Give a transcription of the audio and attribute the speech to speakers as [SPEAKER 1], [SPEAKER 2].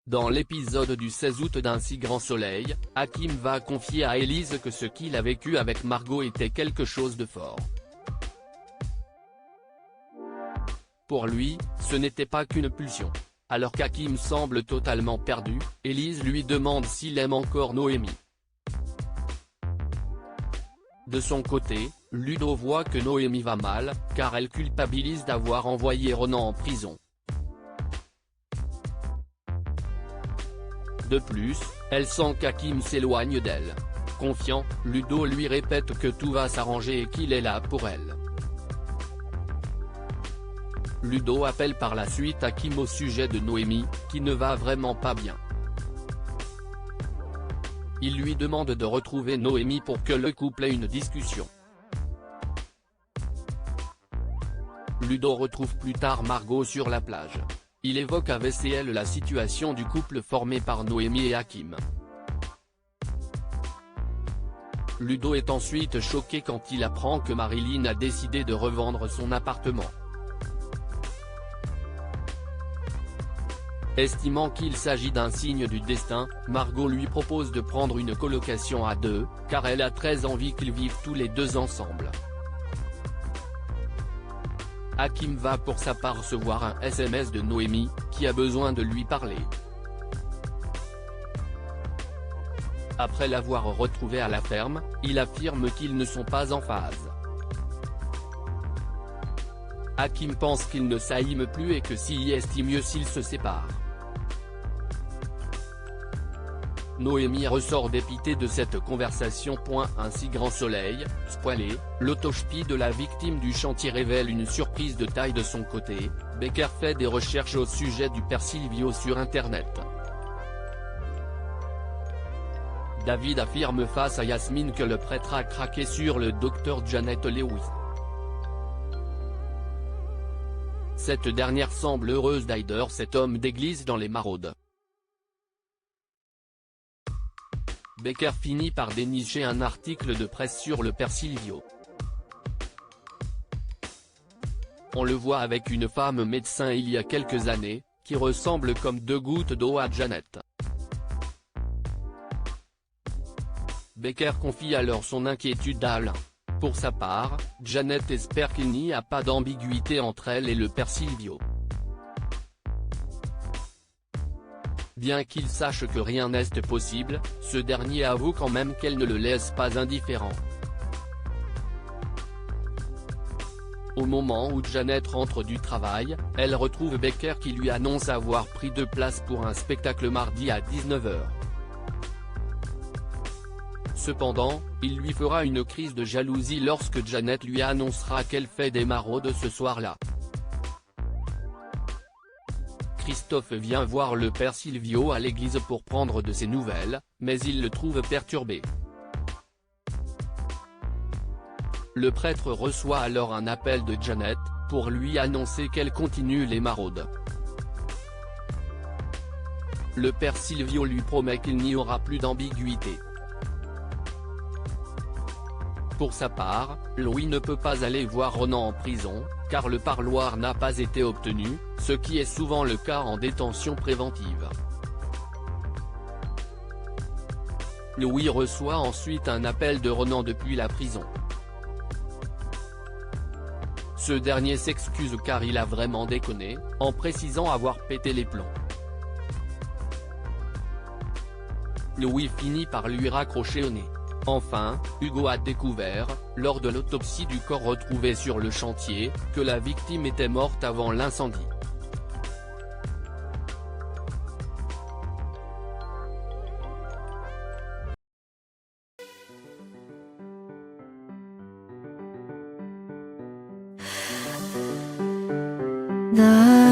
[SPEAKER 1] Dans l'épisode du 16 août d'Un si grand soleil, Hakim va confier à Élise que ce qu'il a vécu avec Margot était quelque chose de fort. Pour lui, ce n'était pas qu'une pulsion. Alors qu'Hakim semble totalement perdu, Élise lui demande s'il aime encore Noémie. De son côté, Ludo voit que Noémie va mal, car elle culpabilise d'avoir envoyé Ronan en prison. De plus, elle sent qu'Hakim s'éloigne d'elle. Confiant, Ludo lui répète que tout va s'arranger et qu'il est là pour elle. Ludo appelle par la suite Hakim au sujet de Noémie, qui ne va vraiment pas bien. Il lui demande de retrouver Noémie pour que le couple ait une discussion. Ludo retrouve plus tard Margot sur la plage. Il évoque avec elle la situation du couple formé par Noémie et Hakim. Ludo est ensuite choqué quand il apprend que Marilyn a décidé de revendre son appartement. Estimant qu'il s'agit d'un signe du destin, Margot lui propose de prendre une colocation à deux, car elle a très envie qu'ils vivent tous les deux ensemble. Hakim va pour sa part recevoir un SMS de Noémie, qui a besoin de lui parler. Après l'avoir retrouvée à la ferme, il affirme qu'ils ne sont pas en phase. Hakim pense qu'ils ne s'aiment plus et que s'il estime mieux s'ils se séparent. Noémie ressort dépitée de cette conversation. Un si grand soleil, spoilé, l'autopsie de la victime du chantier révèle une surprise de taille de son côté. Becker fait des recherches au sujet du père Silvio sur internet. David affirme face à Yasmine que le prêtre a craqué sur le docteur Janet Lewis. Cette dernière semble heureuse d'Aider, cet homme d'église dans les maraudes. Becker finit par dénicher un article de presse sur le père Silvio. On le voit avec une femme médecin il y a quelques années, qui ressemble comme deux gouttes d'eau à Janet. Becker confie alors son inquiétude à Alain. Pour sa part, Janet espère qu'il n'y a pas d'ambiguïté entre elle et le père Silvio. Bien qu'il sache que rien n'est possible, ce dernier avoue quand même qu'elle ne le laisse pas indifférent. Au moment où Janet rentre du travail, elle retrouve Becker qui lui annonce avoir pris 2 places pour un spectacle mardi à 19 h. Cependant, il lui fera une crise de jalousie lorsque Janet lui annoncera qu'elle fait des maraudes ce soir-là. Christophe vient voir le père Silvio à l'église pour prendre de ses nouvelles, mais il le trouve perturbé. Le prêtre reçoit alors un appel de Janet, pour lui annoncer qu'elle continue les maraudes. Le père Silvio lui promet qu'il n'y aura plus d'ambiguïté. Pour sa part, Louis ne peut pas aller voir Ronan en prison, car le parloir n'a pas été obtenu, ce qui est souvent le cas en détention préventive. Louis reçoit ensuite un appel de Ronan depuis la prison. Ce dernier s'excuse car il a vraiment déconné, en précisant avoir pété les plombs. Louis finit par lui raccrocher au nez. Enfin, Hugo a découvert, lors de l'autopsie du corps retrouvé sur le chantier, que la victime était morte avant l'incendie.
[SPEAKER 2] 나